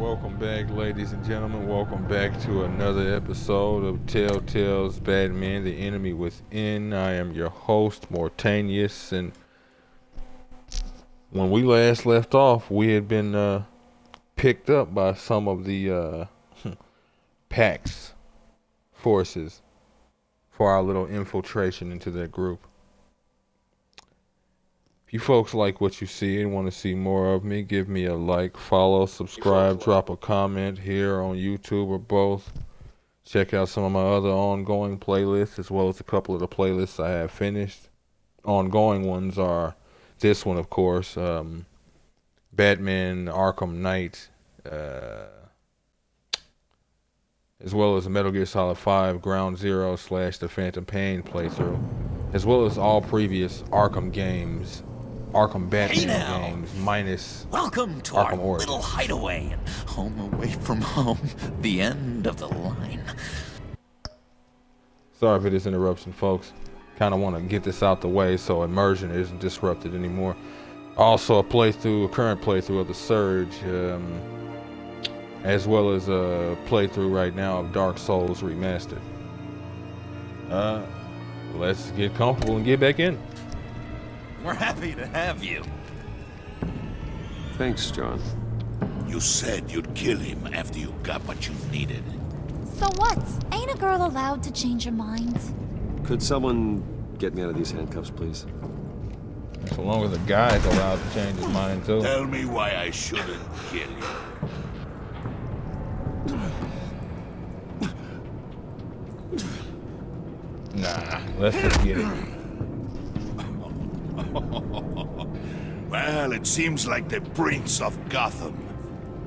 Welcome back, ladies and gentlemen. Welcome back to another episode of Telltale's Batman, The Enemy Within. I am your host, Mortanius, and when we last left off, we had been picked up by some of the PAX forces for our little infiltration into that group. If you folks like what you see and want to see more of me, give me a like, follow, subscribe, drop a comment here on YouTube or both. Check out some of my other ongoing playlists as well as a couple of the playlists I have finished. Ongoing ones are this one, of course, Batman Arkham Knight, as well as Metal Gear Solid 5 Ground Zero / The Phantom Pain playthrough, as well as all previous Arkham games. Arkham Batman games minus Welcome to Arkham our Origins. little hideaway, home away from home, the end of the line. Sorry for this interruption, folks. Kind of want to get this out the way so immersion isn't disrupted anymore. Also a current playthrough of The Surge, as well as a playthrough right now of Dark Souls Remastered. Let's get comfortable and get back in. We're happy to have you. Thanks, John. You said you'd kill him after you got what you needed. So what? Ain't a girl allowed to change her mind? Could someone get me out of these handcuffs, please? So long as the guy's allowed to change his mind too. Tell me why I shouldn't kill you. Nah, let's just get it. Well, it seems like the Prince of Gotham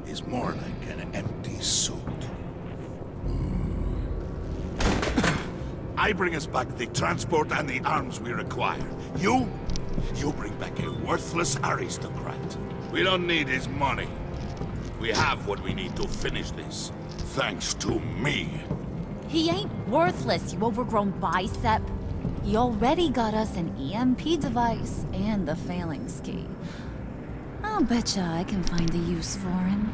is more like an empty suit. I bring us back the transport and the arms we require. You bring back a worthless aristocrat. We don't need his money. We have what we need to finish this, thanks to me. He ain't worthless, you overgrown bicep. He already got us an EMP device and the Phalanx key. I'll betcha I can find a use for him.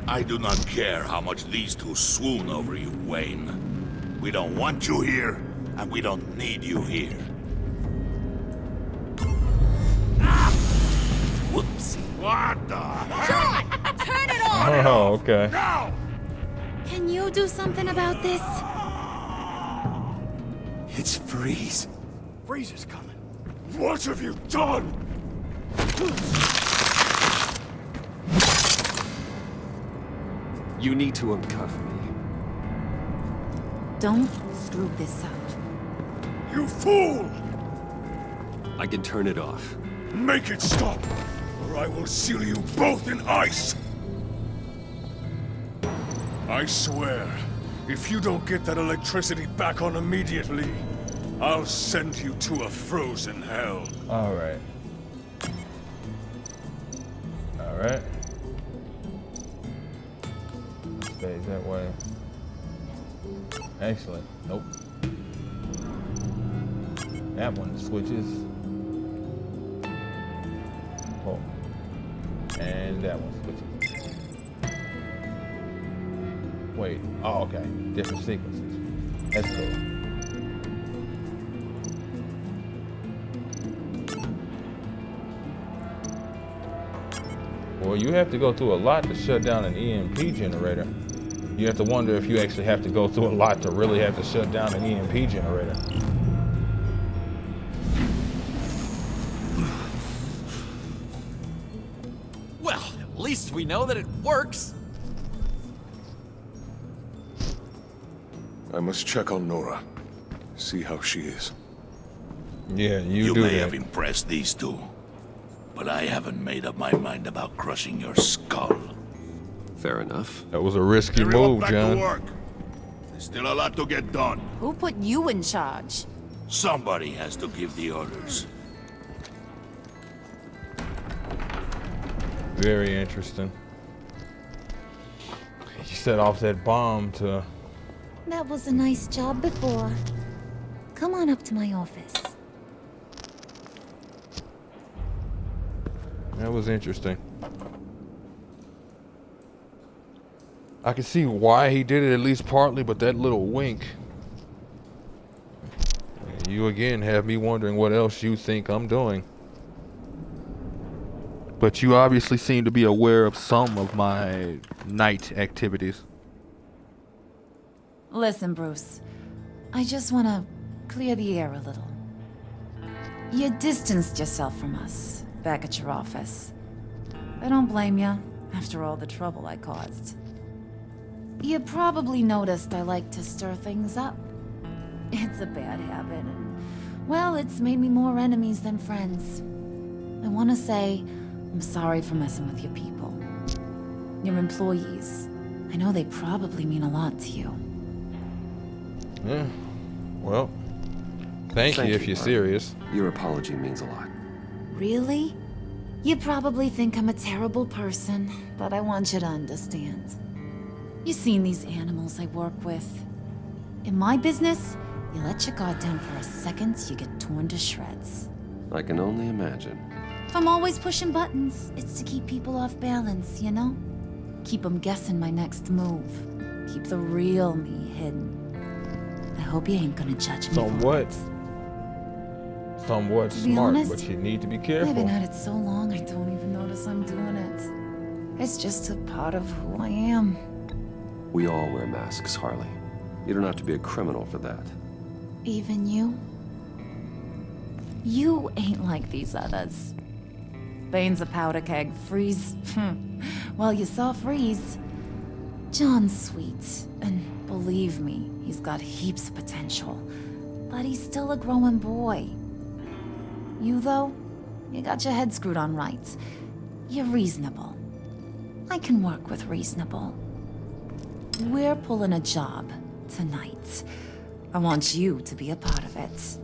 I do not care how much these two swoon over you, Wayne. We don't want you here, and we don't need you here. Whoopsie. What the heck? Turn it on! Oh, okay. Now! Can you do something about this? It's Freeze. Freeze is coming. What have you done? You need to uncuff me. Don't screw this up. You fool! I can turn it off. Make it stop, or I will seal you both in ice! I swear, if you don't get that electricity back on immediately, I'll send you to a frozen hell. Alright. Alright. Stays that way. Excellent. Nope. That one switches. Oh. And that one switches. Wait. Oh, okay. Different sequences. That's cool. Well, you have to go through a lot to shut down an EMP generator. You have to wonder if you actually have to go through a lot to really have to shut down an EMP generator. Well, at least we know that it works. I must check on Nora. See how she is. Yeah, You do may that. have impressed these two, but I haven't made up my mind about crushing your skull. Fair enough. That was a risky Everyone move, back John. to work. There's still a lot to get done. Who put you in charge? Somebody has to give the orders. Very interesting. You set off that bomb to... That was a nice job before. Come on up to my office. That was interesting. I can see why he did it, at least partly, but that little wink. You again have me wondering what else you think I'm doing. But you obviously seem to be aware of some of my night activities. Listen, Bruce. I just want to clear the air a little. You distanced yourself from us back at your office. I don't blame you, after all the trouble I caused. You probably noticed I like to stir things up. It's a bad habit, and, well, it's made me more enemies than friends. I want to say I'm sorry for messing with your people. Your employees. I know they probably mean a lot to you. Yeah. Well, thank you if you're serious. Your apology means a lot. Really? You probably think I'm a terrible person, but I want you to understand. You've seen these animals I work with. In my business, you let your guard down for a second, you get torn to shreds. I can only imagine. If I'm always pushing buttons, it's to keep people off balance, you know? Keep them guessing my next move. Keep the real me hidden. I hope you ain't gonna judge me Somewhat. for it. Somewhat To be smart, honest, but you need to be I've careful. been at it so long, I don't even notice I'm doing it. It's just a part of who I am. We all wear masks, Harley. You don't have to be a criminal for that. Even you? You ain't like these others. Bane's a powder keg. Freeze. Well, you saw Freeze. John's sweet, and believe me, he's got heaps of potential. But he's still a growing boy. You, though, you got your head screwed on right. You're reasonable. I can work with reasonable. We're pulling a job tonight. I want you to be a part of it.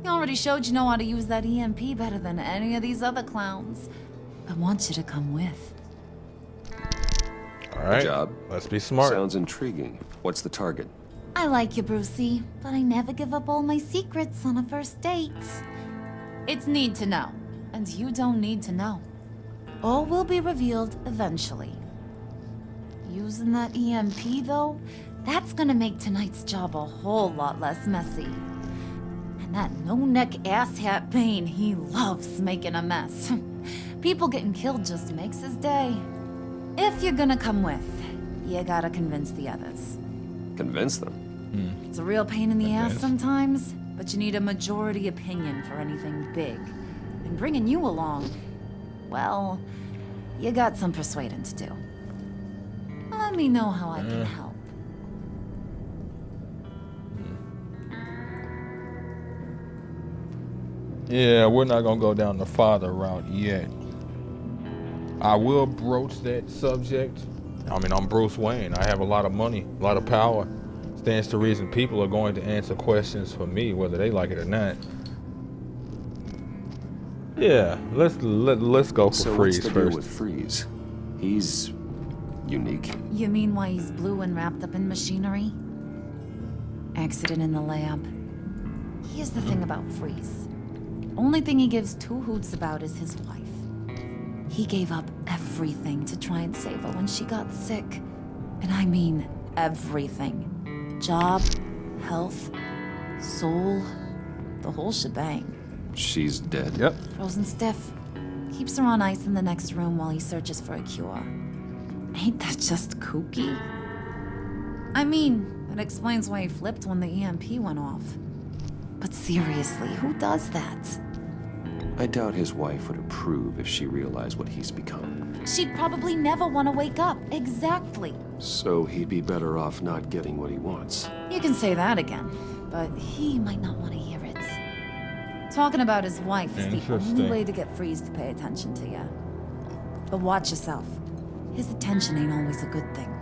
You already showed you know how to use that EMP better than any of these other clowns. I want you to come with. All right. Job. Let's be smart. Sounds intriguing. What's the target? I like you, Brucey, but I never give up all my secrets on a first date. It's need to know, and you don't need to know. All will be revealed eventually. Using that EMP, though, that's gonna make tonight's job a whole lot less messy. And that no-neck asshat Bane, he loves making a mess. People getting killed just makes his day. If you're gonna come with, you gotta convince the others. Convince them. It's a real pain in the ass Convince. sometimes, but you need a majority opinion for anything big. And bringing you along, well, you got some persuading to do. Let me know how I can help. Yeah, we're not gonna go down the father route yet. I will broach that subject. I mean, I'm Bruce Wayne. I have a lot of money, a lot of power. Stands to reason people are going to answer questions for me, whether they like it or not. Yeah, let's go for So Freeze what's the deal first. with Freeze? He's unique. You mean why he's blue and wrapped up in machinery? Accident in the lab. Here's the thing about Freeze. Only thing he gives two hoots about is his wife. He gave up everything to try and save her when she got sick. And I mean everything. Job, health, soul, the whole shebang. She's dead. Yep. Frozen stiff. Keeps her on ice in the next room while he searches for a cure. Ain't that just kooky? I mean, it explains why he flipped when the EMP went off. But seriously, who does that? I doubt his wife would approve if she realized what he's become. She'd probably never want to wake up. Exactly. So he'd be better off not getting what he wants. You can say that again, but he might not want to hear it. Talking about his wife is the only Interesting. way to get Freeze to pay attention to you. But watch yourself. His attention ain't always a good thing.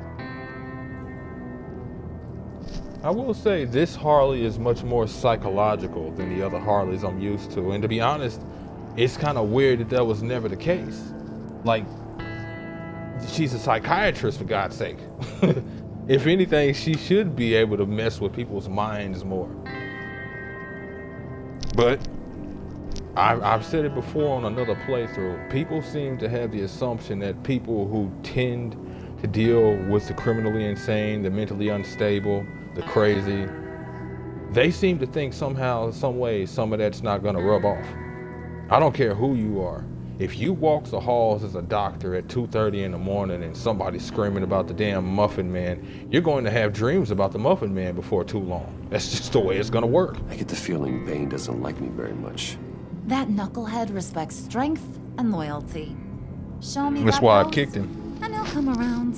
I will say this Harley is much more psychological than the other Harleys I'm used to. And to be honest, it's kind of weird that that was never the case. Like, she's a psychiatrist, for God's sake. If anything, she should be able to mess with people's minds more. But I've said it before on another playthrough. People seem to have the assumption that people who tend to deal with the criminally insane, the mentally unstable, the crazy. They seem to think somehow, some way, some of that's not gonna rub off. I don't care who you are. If you walk the halls as a doctor at 2:30 in the morning and somebody's screaming about the damn Muffin Man, you're going to have dreams about the Muffin Man before too long. That's just the way it's gonna work. I get the feeling Bane doesn't like me very much. That knucklehead respects strength and loyalty. Show me That's that why I belt, kicked him. and he'll come around.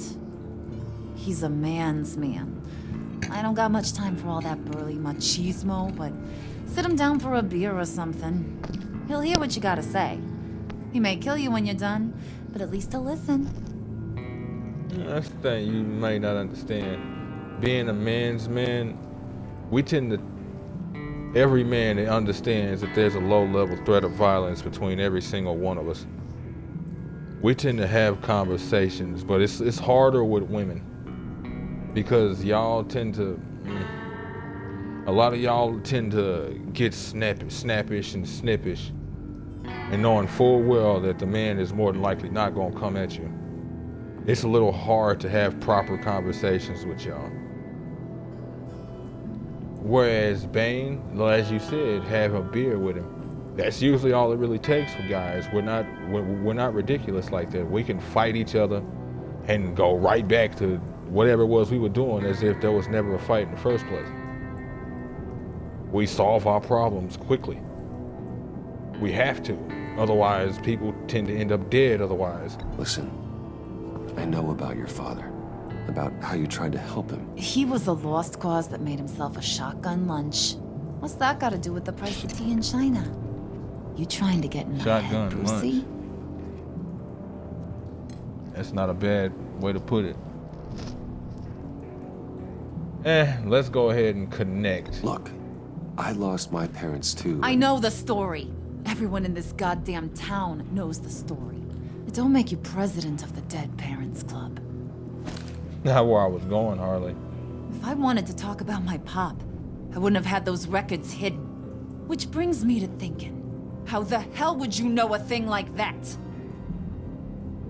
He's a man's man. I don't got much time for all that burly machismo, but sit him down for a beer or something. He'll hear what you gotta say. He may kill you when you're done, but at least he'll listen. That's the thing you may not understand. Being a man's man, we tend to, every man that understands that there's a low-level threat of violence between every single one of us. We tend to have conversations, but it's harder with women because y'all tend to, a lot of y'all tend to get snappish and snippish, and knowing full well that the man is more than likely not gonna come at you. It's a little hard to have proper conversations with y'all. Whereas Bane, as you said, have a beer with him. That's usually all it really takes for guys. We're not ridiculous like that. We can fight each other and go right back to whatever it was we were doing as if there was never a fight in the first place. We solve our problems quickly. We have to. Otherwise, people tend to end up dead otherwise. Listen, I know about your father, about how you tried to help him. He was a lost cause that made himself a shotgun lunch. What's that got to do with the price of tea in China? You trying to get in my Shotgun head, Brucey? lunch. That's not a bad way to put it. Let's go ahead and connect. Look, I lost my parents too. I know the story. Everyone in this goddamn town knows the story. It don't make you president of the Dead Parents Club. Not where I was going, Harley. If I wanted to talk about my pop, I wouldn't have had those records hidden. Which brings me to thinking, how the hell would you know a thing like that?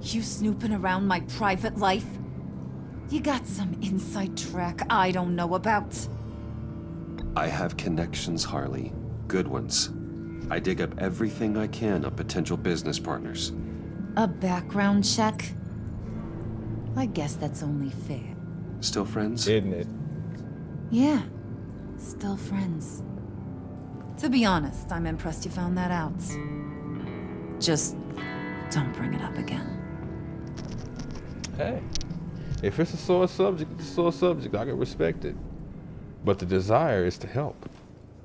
You snooping around my private life? You got some inside track I don't know about. I have connections, Harley. Good ones. I dig up everything I can of potential business partners. A background check? I guess that's only fair. Still friends? Isn't it? Yeah, still friends. To be honest, I'm impressed you found that out. Just don't bring it up again. Hey, if it's a sore subject, it's a sore subject. I can respect it. But the desire is to help.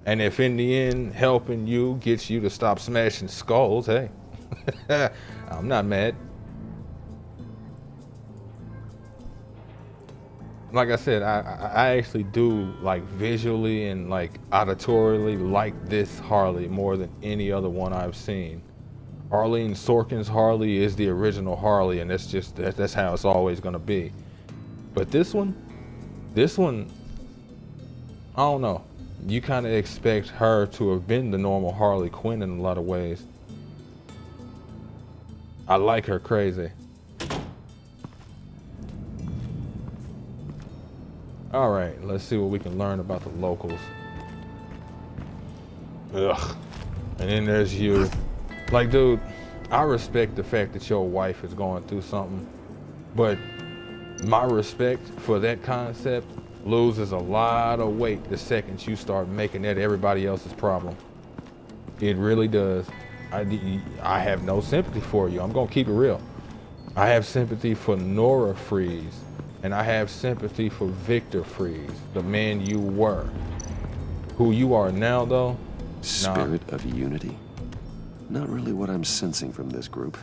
And if in the end helping you gets you to stop smashing skulls, hey, I'm not mad. Like I said, I actually do like visually and like auditorily like this Harley more than any other one I've seen. Arlene Sorkin's Harley is the original Harley, and that's how it's always gonna be. But this one, I don't know. You kind of expect her to have been the normal Harley Quinn in a lot of ways. I like her crazy. All right, let's see what we can learn about the locals. Ugh. And then there's you. Like, dude, I respect the fact that your wife is going through something, but my respect for that concept loses a lot of weight the second you start making that everybody else's problem. It really does. I have no sympathy for you. I'm gonna keep it real. I have sympathy for Nora Freeze, and I have sympathy for Victor Freeze, the man you were. Who you are now, though? Spirit of unity? Not really what I'm sensing from this group.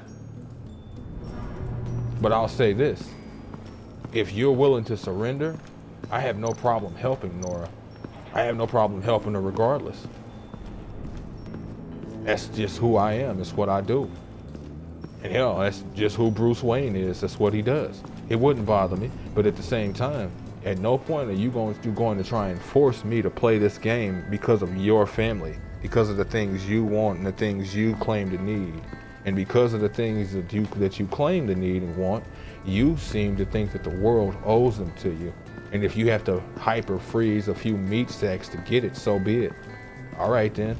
But I'll say this. If you're willing to surrender, I have no problem helping Nora. I have no problem helping her regardless. That's just who I am. It's what I do. And hell, that's just who Bruce Wayne is. That's what he does. It wouldn't bother me, but at the same time, at no point are you going to try and force me to play this game because of your family, because of the things you want and the things you claim to need. And because of the things that you claim to need and want, You seem to think that the world owes them to you. And if you have to hyper freeze a few meat sacks to get it, so be it. All right then.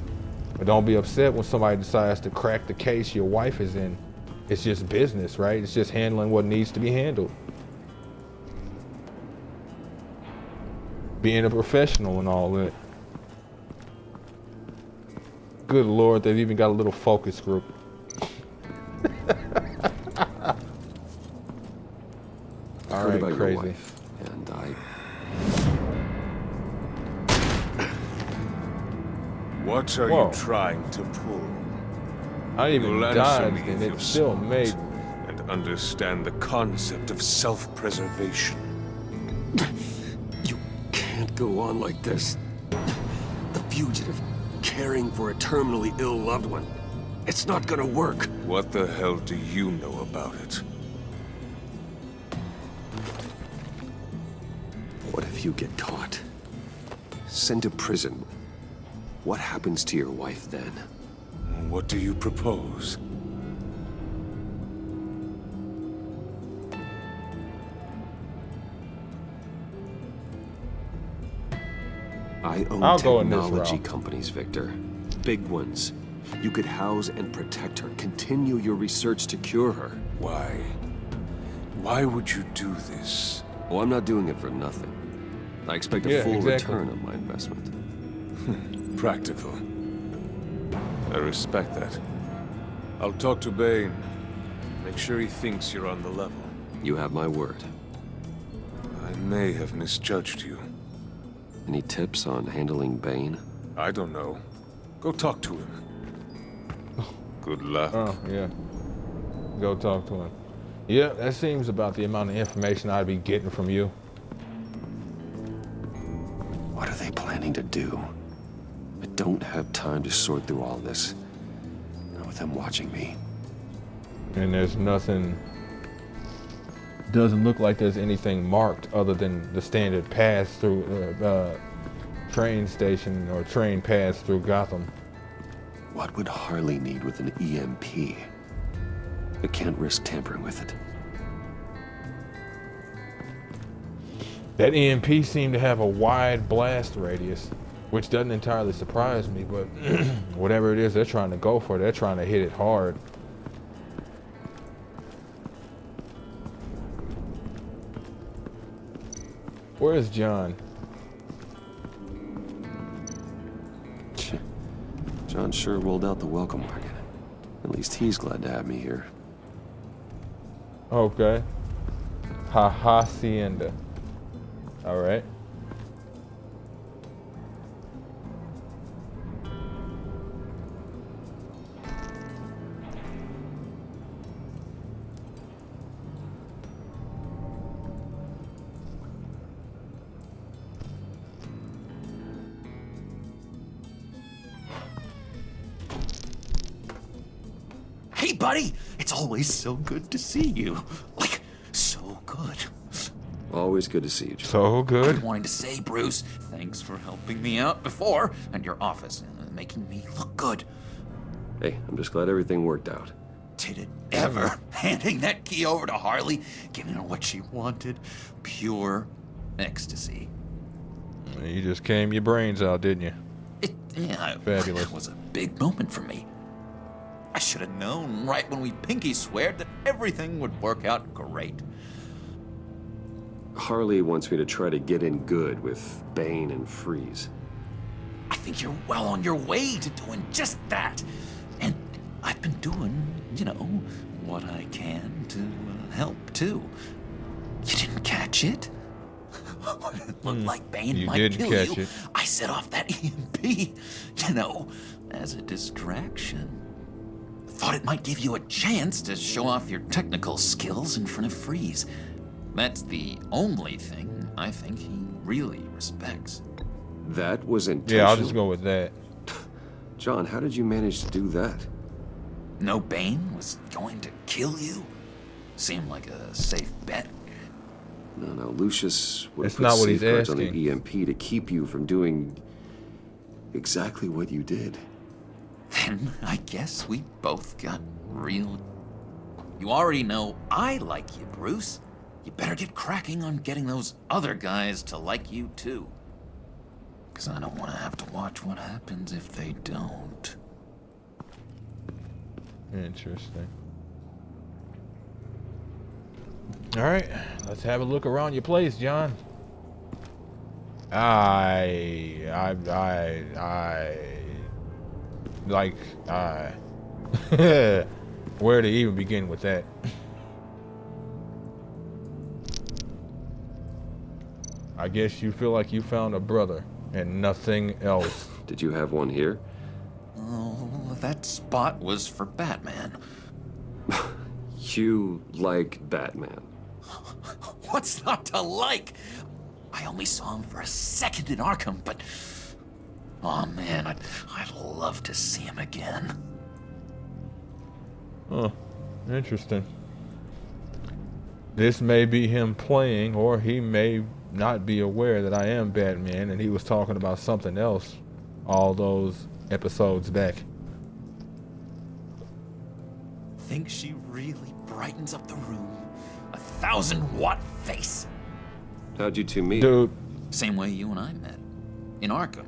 But don't be upset when somebody decides to crack the case your wife is in. It's just business, right? It's just handling what needs to be handled. Being a professional and all that. Good Lord, they've even got a little focus group. All Heard right, about crazy. your wife, and What are Whoa. you trying to pull? I didn't You'll even answer dodge, me and if it you're still smart made. and understand the concept of self-preservation. You can't go on like this. The fugitive, caring for a terminally ill loved one. It's not gonna work. What the hell do you know about it? what if you get caught? Sent to prison. What happens to your wife then? What do you propose? I own I'll go in this technology route. companies, Victor. Big ones. You could house and protect her. Continue your research to cure her. Why? Why would you do this? Oh, I'm not doing it for nothing. I expect a Yeah, full exactly. return on my investment. Practical. I respect that. I'll talk to Bane. Make sure he thinks you're on the level. You have my word. I may have misjudged you. Any tips on handling Bane? I don't know. Go talk to him. Good luck. Oh, yeah. Go talk to him. Yeah, that seems about the amount of information I'd be getting from you. What are they planning to do? I don't have time to sort through all this. Not with them watching me. And there's nothing. Doesn't look like there's anything marked other than the standard pass through train station or train pass through Gotham. What would Harley need with an EMP? I can't risk tampering with it. That EMP seemed to have a wide blast radius, which doesn't entirely surprise me, but whatever it is they're trying to go for, they're trying to hit it hard. Where's John? John sure rolled out the welcome wagon. At least he's glad to have me here. Okay. Hacienda. All right. Hey, buddy! It's always so good to see you. Like, so good. Always good to see you, John. So I've good. been wanting to say, Bruce, thanks for helping me out before, and your office, and making me look good. Hey, I'm just glad everything worked out. Did it ever? Handing that key over to Harley, giving her what she wanted. Pure ecstasy. You just came your brains out, didn't you? Yeah, Fabulous. It was a big moment for me. I should have known right when we pinky sweared that everything would work out great. Harley wants me to try to get in good with Bane and Freeze. I think you're well on your way to doing just that. And I've been doing, you know, what I can to help, too. You didn't catch it? When it looked like Bane You might didn't kill catch you, it. I set off that EMP, you know, as a distraction. Thought it might give you a chance to show off your technical skills in front of Freeze. That's the only thing I think he really respects. That was intentional. Yeah, I'll just go with that. John, how did you manage to do that? No Bane was going to kill you? Seemed like a safe bet. No, Lucius would That's put not what he's safeguards on asking. the EMP to keep you from doing exactly what you did. Then I guess we both got real You already know I like you, Bruce. You better get cracking on getting those other guys to like you too. 'Cause I don't want to have to watch what happens if they don't. Interesting. All right, let's have a look around your place, John. Where to even begin with that? I guess you feel like you found a brother and nothing else. Did you have one here? Oh, that spot was for Batman. You like Batman. What's not to like? I only saw him for a second in Arkham, but... Oh man, I'd love to see him again. Huh. Interesting. This may be him playing, or he may not be aware that I am Batman and he was talking about something else all those episodes back. Think she really brightens up the room? 1,000-watt face. How'd you two meet? Dude, Same way you and I met. In Arkham.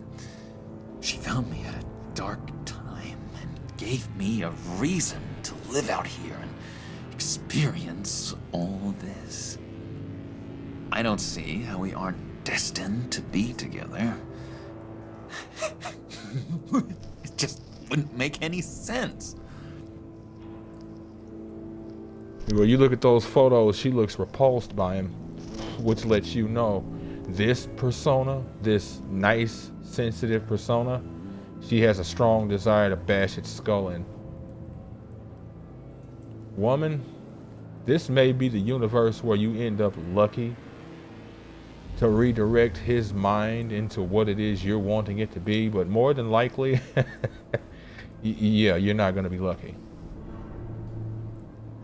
She found me at a dark time and gave me a reason to live out here and experience all this. I don't see how we aren't destined to be together. It just wouldn't make any sense. well, you look at those photos, she looks repulsed by him, which lets you know this persona, this nice, sensitive persona, she has a strong desire to bash its skull in. Woman, this may be the universe where you end up lucky to redirect his mind into what it is you're wanting it to be, but more than likely, yeah, you're not going to be lucky.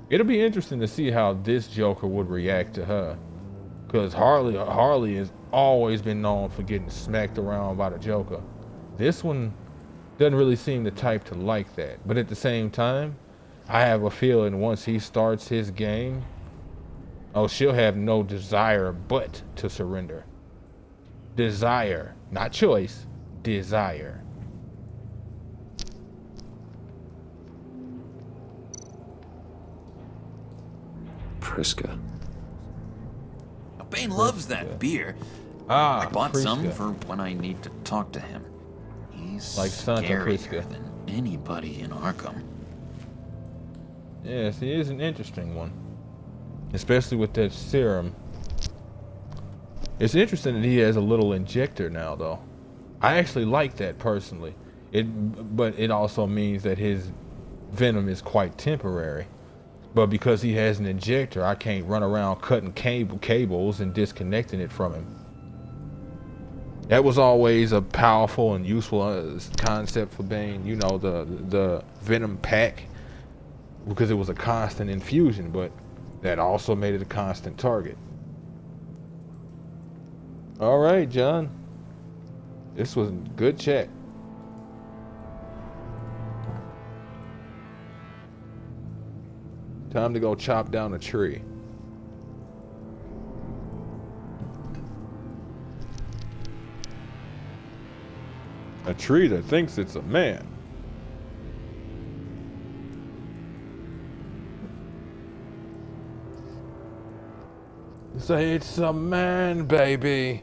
It'll be interesting to see how this Joker would react to her, because Harley has always been known for getting smacked around by the Joker. This one doesn't really seem the type to like that, but at the same time, I have a feeling once he starts his game, oh, she'll have no desire but to surrender. Desire, not choice, desire. Priska. Now, Bane loves that beer. Ah, I bought some Priska. for when I need to talk to him. He's Like Santa scarier Priska. than anybody in Arkham. Yes, he is an interesting one, especially with that serum. It's interesting that he has a little injector now, though. I actually like that personally. But it also means that his venom is quite temporary. But because he has an injector, I can't run around cutting cables and disconnecting it from him. That was always a powerful and useful concept for Bane. You know, the venom pack, because it was a constant infusion, but that also made it a constant target. All right, John. This was a good chat. Time to go chop down a tree. A tree that thinks it's a man. Say it's a man, baby.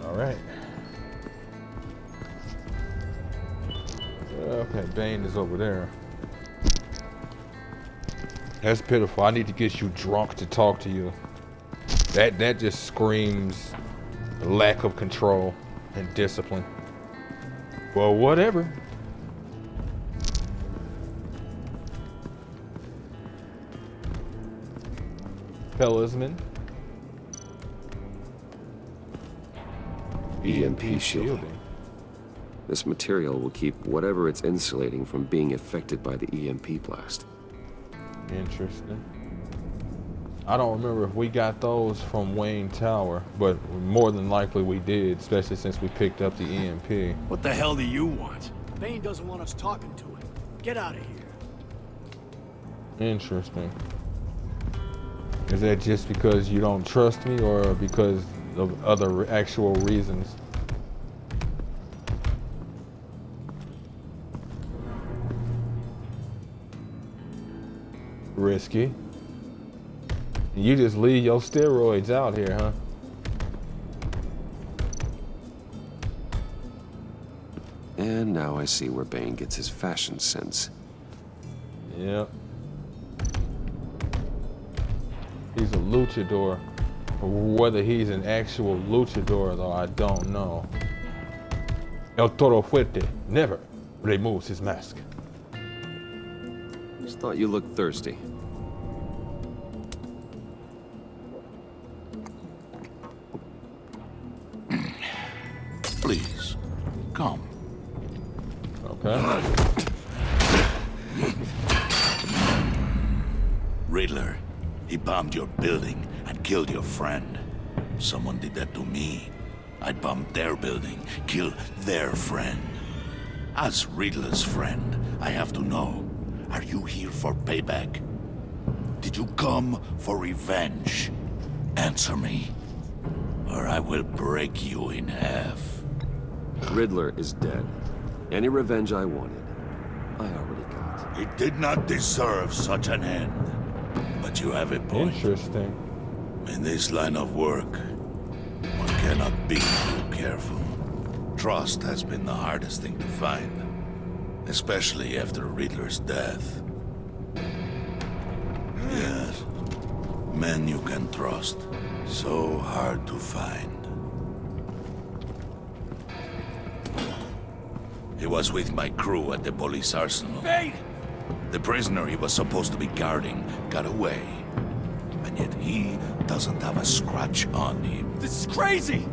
All right. Okay, Bane is over there. That's pitiful. I need to get you drunk to talk to you. That just screams lack of control and discipline. Well, whatever. Talisman. EMP shielding. This material will keep whatever it's insulating from being affected by the EMP blast. Interesting. I don't remember if we got those from Wayne Tower, but more than likely we did, especially since we picked up the EMP. What the hell do you want? Bane doesn't want us talking to him. Get out of here. Interesting. Is that just because you don't trust me or because of other actual reasons? Risky. You just leave your steroids out here, huh? And now I see where Bane gets his fashion sense. Yep. He's a luchador. Whether he's an actual luchador, though, I don't know. El Toro Fuerte never removes his mask. Just thought you looked thirsty. Please, come. Okay. Riddler, he bombed your building and killed your friend. Someone did that to me. I'd bomb their building, kill their friend. As Riddler's friend, I have to know, are you here for payback? Did you come for revenge? Answer me, or I will break you in half. Riddler is dead. Any revenge I wanted, I already got. He did not deserve such an end. But you have a point. Interesting. In this line of work, one cannot be too careful. Trust has been the hardest thing to find, especially after Riddler's death. Yes, men you can trust, so hard to find. He was with my crew at the police arsenal. Bane! The prisoner he was supposed to be guarding got away. And yet he doesn't have a scratch on him. This is crazy!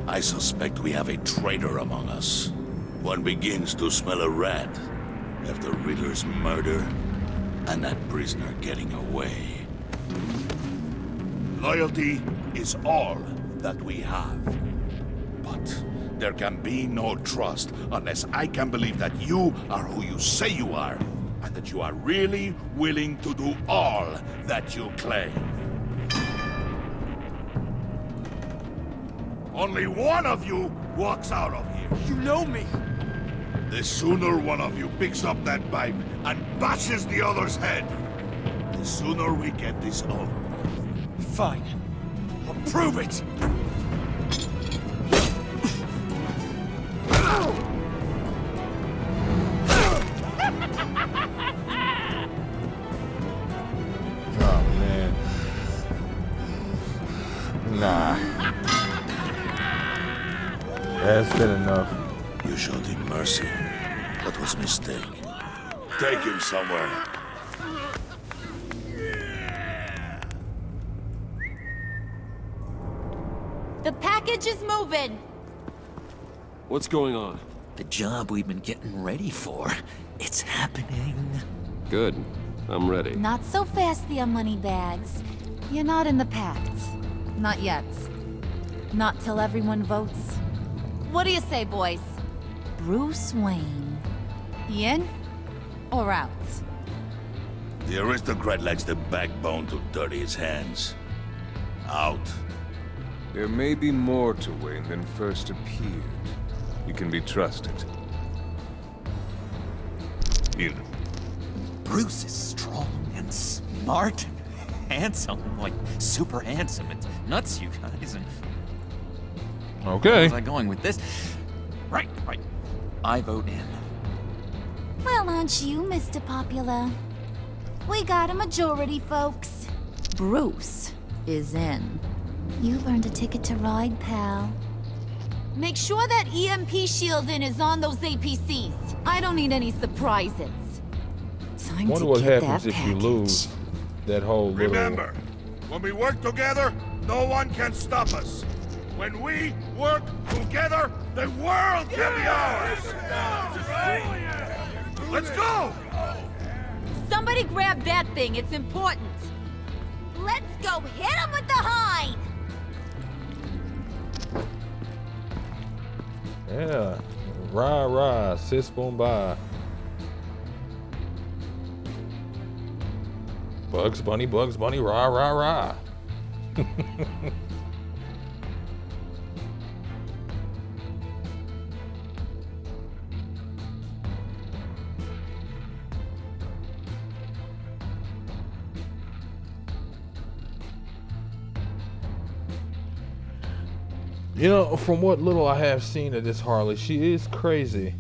I suspect we have a traitor among us. One begins to smell a rat after Riddler's murder and that prisoner getting away. Loyalty is all that we have. But there can be no trust unless I can believe that you are who you say you are, and that you are really willing to do all that you claim. Only one of you walks out of here. You know me! The sooner one of you picks up that pipe and bashes the other's head, the sooner we get this over. Fine. I'll prove it! Oh, man. Nah. That's been enough. You showed him mercy. That was a mistake. Take him somewhere. The package is moving. What's going on? The job we've been getting ready for. It's happening. Good. I'm ready. Not so fast, the money bags. You're not in the pact. Not yet. Not till everyone votes. What do you say, boys? Bruce Wayne. In or out? The aristocrat lacks the backbone to dirty his hands. Out. There may be more to Wayne than first appeared. You can be trusted. In. Bruce is strong and smart and handsome. Like, super handsome. It's nuts, you guys. And Okay. where's I going with this? Right. I vote in. Well, aren't you, Mr. Popular? We got a majority, folks. Bruce is in. You've earned a ticket to ride, pal. Make sure that EMP shielding is on those APCs. I don't need any surprises. Time Wonder to what get happens that if you package. lose that whole little... Remember, when we work together, no one can stop us. When we work together, the world can be ours. Let's go! somebody grab that thing. It's important. Let's go hit him with the hind! Yeah. Rah rah, sis boom bye. Bugs Bunny, rah rah rah. You know, from what little I have seen of this Harley, she is crazy.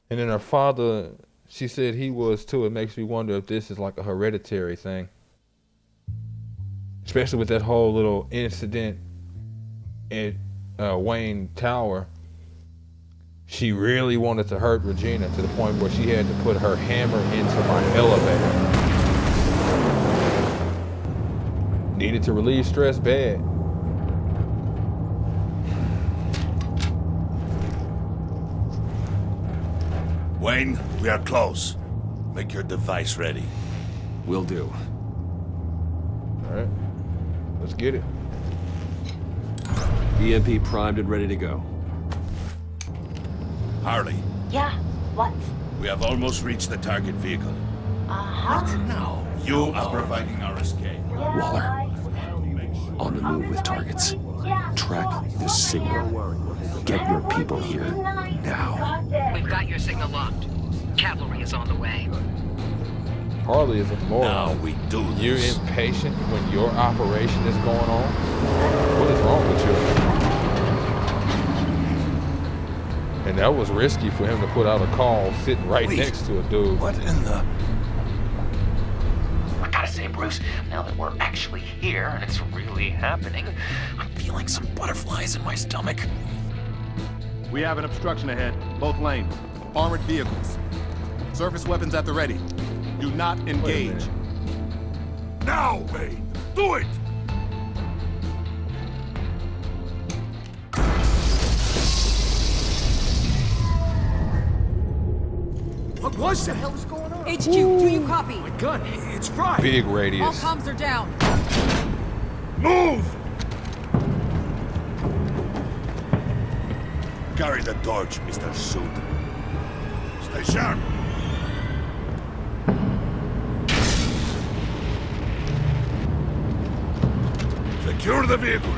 And then her father, she said he was too. It makes me wonder if this is like a hereditary thing. Especially with that whole little incident at Wayne Tower. She really wanted to hurt Regina to the point where she had to put her hammer into my elevator. Needed to relieve stress bad. Wayne, we are close. Make your device ready. Will do. All right, let's get it. EMP primed and ready to go. Harley, Yeah, what? we have almost reached the target vehicle. What? Now, you are providing our escape. Waller, on the move with targets. Track this signal. Get your people here now. We've got your signal locked. Cavalry is on the way. Harley is a Now moron. we do You're this. impatient when your operation is going on? What is wrong with you? And that was risky for him to put out a call sitting right Wait. next to a dude. What in the... I gotta say, Bruce, now that we're actually here and it's really happening, I'm feeling some butterflies in my stomach. We have an obstruction ahead, both lanes. Armored vehicles. Surface weapons at the ready. Do not Wait a engage. minute. Now, Wayne! Do it! What was that? What the hell is going on? HQ, do you copy? My gun, it's fried. Big All radius. comms are down. Move! Carry the torch, Mr. Suit. Stay sharp. Secure the vehicle.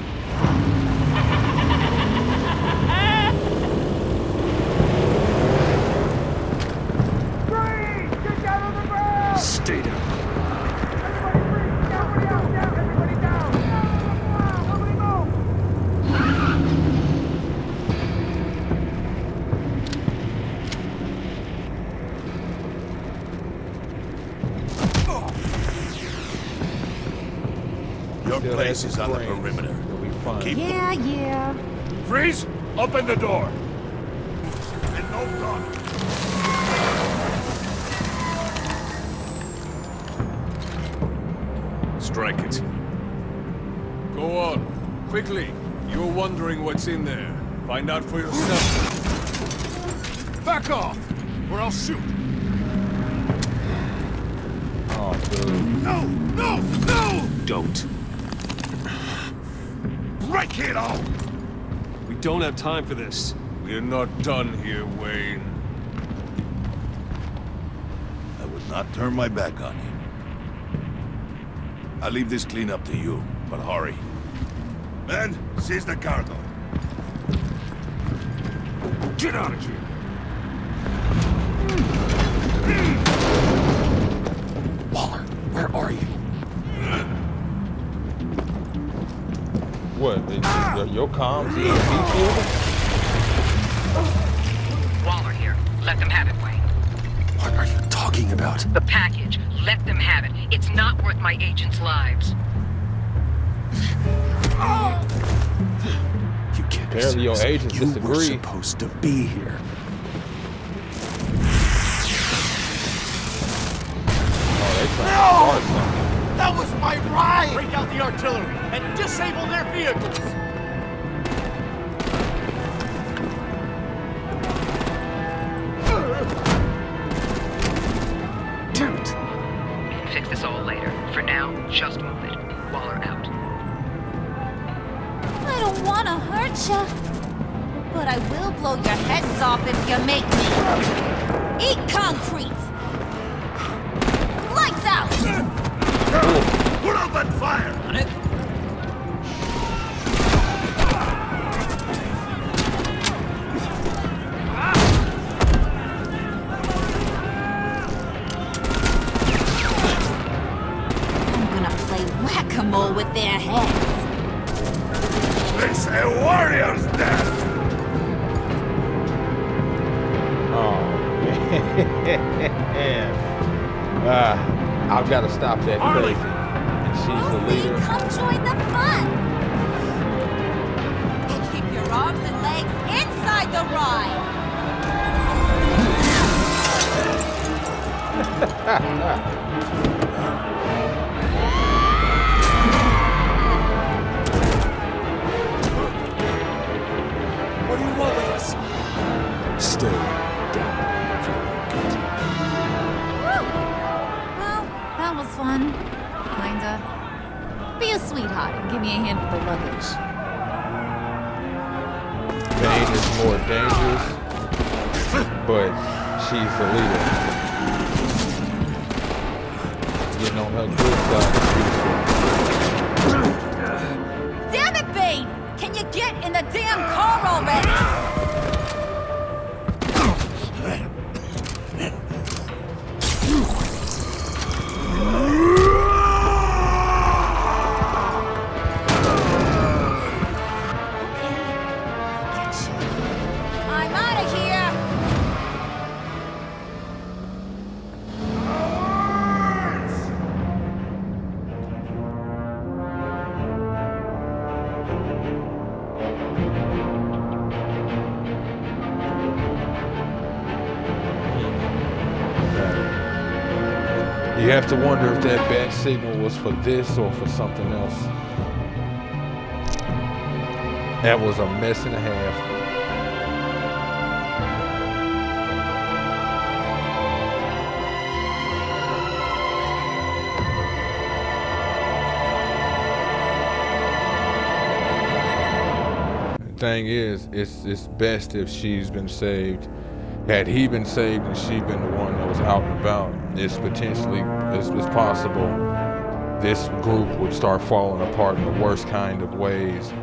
Stay down. Your Still place has is on the brains. perimeter. You'll be fine. Keep Yeah. Freeze! Open the door! And no talk! Strike it. Go on. Quickly. You're wondering what's in there. Find out for yourself. Back off, or I'll shoot. Oh, dude. No! No! No! Don't. Break it off! We don't have time for this. We're not done here, Wayne. I would not turn my back on you. I'll leave this clean up to you, but hurry. Men, seize the cargo. Get out of here. Waller, where are you? What? Your comms EMP field? Waller here. Let them have it, Wayne. What are you talking about? The package. Let them have it. It's not worth my agents' lives. You can't be Apparently your serious. agents You were disagree. supposed to be here. Oh, they trying to start something. That was my ride! Break out the artillery and disable their vehicles! Damn Just move it. Waller out. I don't want to hurt ya, but I will blow your heads off if you make me. Eat concrete! Lights out! Put out that fire! On it. I'm gonna play whack-a-mole with their heads. It's a warrior's death! Oh man. I've got to stop that Harley. crazy. And she's the Lucy, leader. come join the fun! And keep your arms and legs inside the ride! What do you want with us? Stay down. Woo! Well, that was fun. Kinda. Be a sweetheart and give me a hand with the luggage. Bane is more dangerous, but she's the leader. Getting on her good side. Damn it, Bane! Can you get in the damn car already? I'm out of here! You have to wonder if that bat signal was for this or for something else. That was a mess and a half. The thing is, it's best if she's been saved. Had he been saved and she been the one that was out and about, it's possible this group would start falling apart in the worst kind of ways.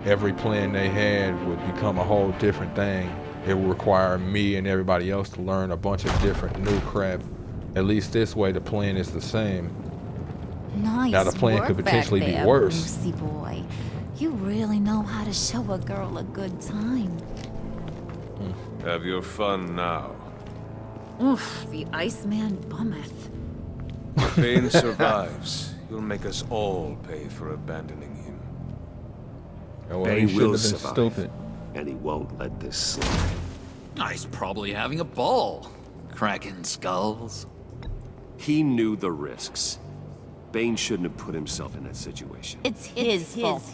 Every plan they had would become a whole different thing. It would require me and everybody else to learn a bunch of different new crap. At least this way the plan is the same. Nice Now the plan work could potentially back be there, worse. Brucey boy. You really know how to show a girl a good time. Have your fun now. Oof, the Iceman bummeth. If Bane survives, you'll make us all pay for abandoning him. Oh, well, Bane he will shouldn't have been survive, stupid. and he won't let this slide. He's probably having a ball. Cracking skulls. He knew the risks. Bane shouldn't have put himself in that situation. It's his fault. He's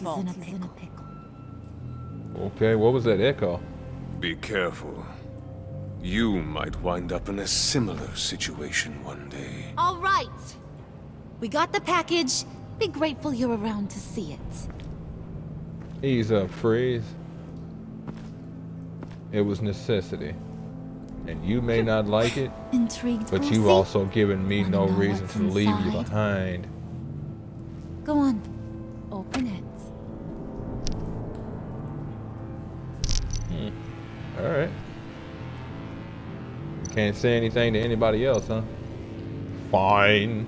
in a pickle. Okay, what was that echo? Be careful. You might wind up in a similar situation one day. All right. We got the package. Be grateful you're around to see it. Ease up, Freeze. It was necessity. And you may not like it, Intrigued, but Brucey? you've also given me Wanna no know reason what's to leave you inside? behind. Go on. Open it. Alright. Can't say anything to anybody else, huh? Fine.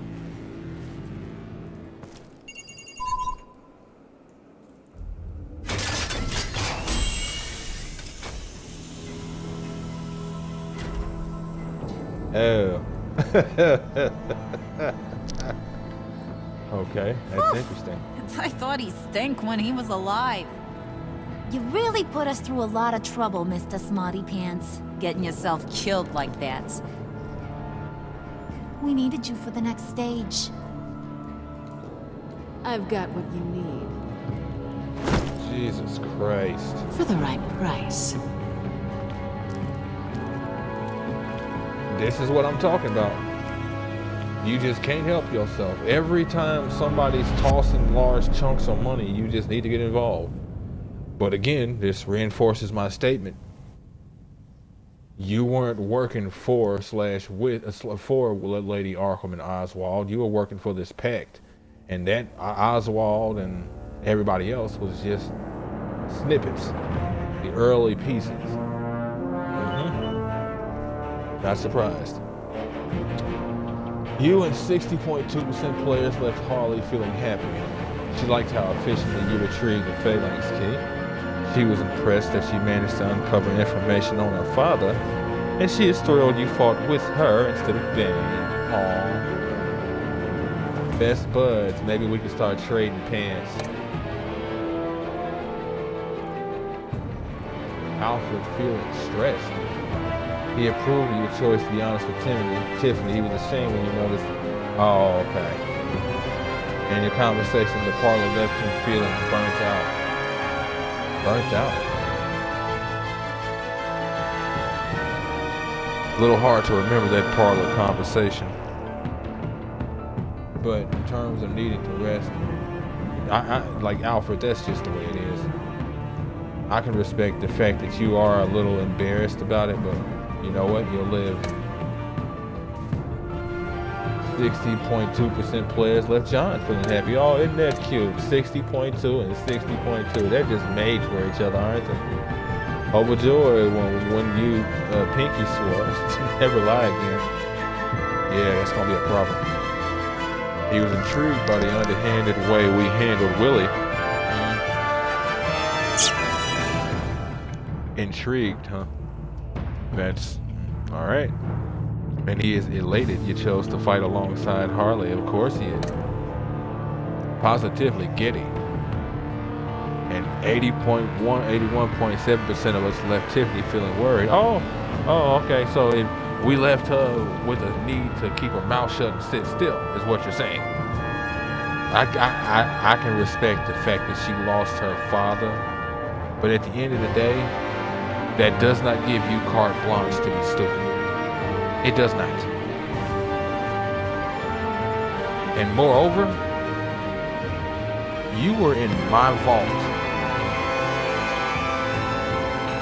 Oh. Okay, that's interesting. I thought he stank when he was alive. You really put us through a lot of trouble, Mr. Smarty Pants. Getting yourself killed like that. We needed you for the next stage. I've got what you need. Jesus Christ. For the right price. This is what I'm talking about. You just can't help yourself. Every time somebody's tossing large chunks of money, you just need to get involved. But again, this reinforces my statement. You weren't working for Lady Arkham and Oswald. You were working for this pact. And that Oswald and everybody else was just snippets, the early pieces. Not surprised. You and 60.2% players left Harley feeling happy. She liked how efficiently you retrieved the Phalanx key. She was impressed that she managed to uncover information on her father, and she is thrilled you fought with her instead of Bane. Aww. Best buds, maybe we can start trading pants. Alfred feeling stressed. He approved of your choice to be honest with Tiffany. He was ashamed when you noticed. Oh, okay. In your conversation, the parlor left him feeling burnt out. Burnt out. A little hard to remember that parlor conversation. But in terms of needing to rest, I like Alfred, that's just the way it is. I can respect the fact that you are a little embarrassed about it, but you know what? You'll live. 60.2% players left John feeling happy. Oh, isn't that cute? 60.2 and 60.2. They're just made for each other, aren't they? Overjoyed when you pinky swore to never lie again. Yeah, that's gonna be a problem. He was intrigued by the underhanded way we handled Willie. Intrigued, huh? That's all right. And he is elated you chose to fight alongside Harley. Of course he is. Positively giddy. And 81.7% of us left Tiffany feeling worried. Oh, okay. So we left her with a need to keep her mouth shut and sit still, is what you're saying. I can respect the fact that she lost her father, but at the end of the day, that does not give you carte blanche to be stupid. It does not. And moreover, you were in my vault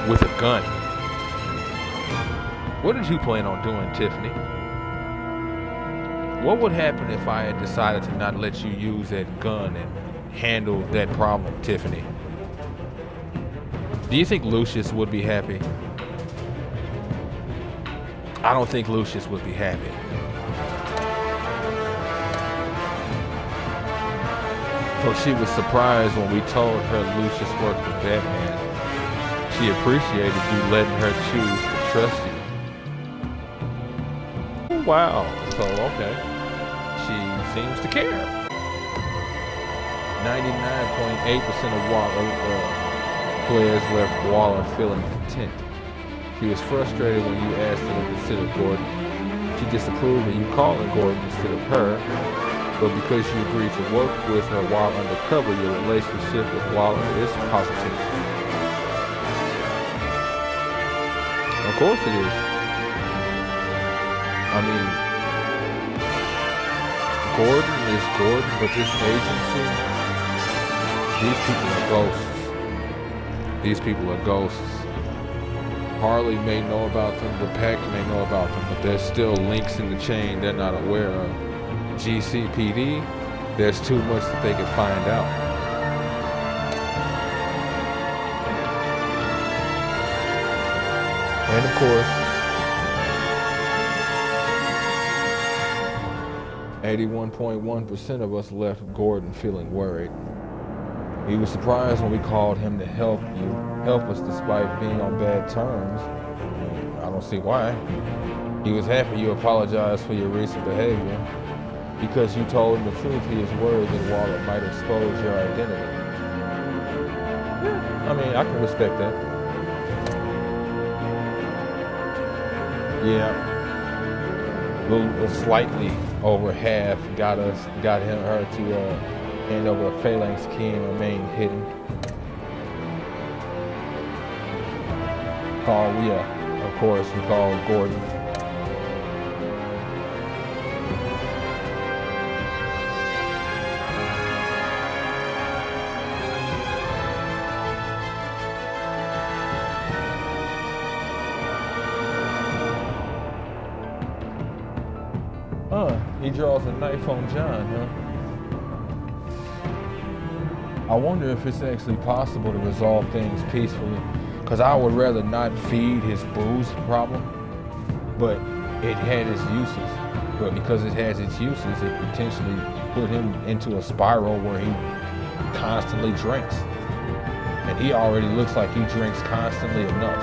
with a gun. What did you plan on doing, Tiffany? What would happen if I had decided to not let you use that gun and handle that problem, Tiffany? Do you think Lucius would be happy? I don't think Lucius would be happy. So she was surprised when we told her Lucius worked with Batman. She appreciated you letting her choose to trust you. Wow. So, okay. She seems to care. 99.8% of players left Waller feeling content. She was frustrated when you asked her to consider Gordon. She disapproved of you calling Gordon instead of her, but because you agreed to work with her while undercover, your relationship with Waller is positive. Of course it is. I mean, Gordon is Gordon, but this agency, these people are ghosts. These people are ghosts. Harley may know about them, the Pact may know about them, but there's still links in the chain they're not aware of. GCPD, there's too much that they can find out. And of course, 81.1% of us left Gordon feeling worried. He was surprised when we called him to help us despite being on bad terms. I don't see why. He was happy you apologized for your recent behavior. Because you told him the truth, he is worried that Waller might expose your identity. Yeah, I mean, I can respect that. Yeah. Slightly over half got her to hand over a Phalanx key and remain hidden. Of course, we called Gordon. He draws a knife on John, huh? I wonder if it's actually possible to resolve things peacefully. Because I would rather not feed his booze problem, but it had its uses. But because it has its uses, it potentially put him into a spiral where he constantly drinks. And he already looks like he drinks constantly enough.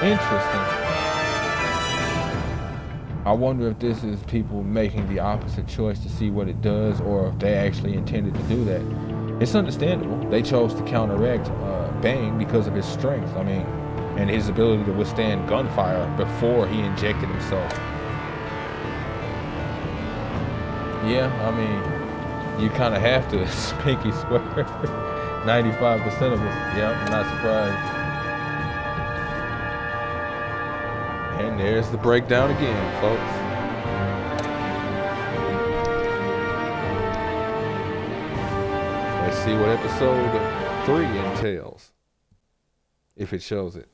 Interesting. I wonder if this is people making the opposite choice to see what it does, or if they actually intended to do that. It's understandable. They chose to counteract Bane because of his strength, I mean, and his ability to withstand gunfire before he injected himself. Yeah, I mean, you kind of have to, pinky swear. 95% of us, yeah, I'm not surprised. And there's the breakdown again, folks. Let's see what episode 3 entails, if it shows it.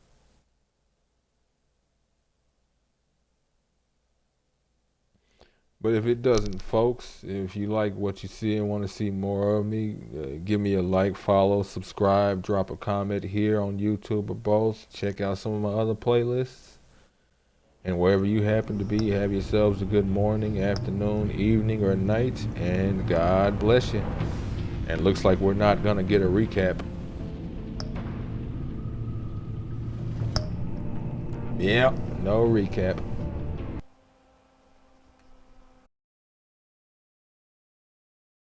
But if it doesn't, folks, if you like what you see and want to see more of me, give me a like, follow, subscribe, drop a comment here on YouTube or both. Check out some of my other playlists. And wherever you happen to be, have yourselves a good morning, afternoon, evening, or night, and God bless you. And looks like we're not going to get a recap. Yep, no recap.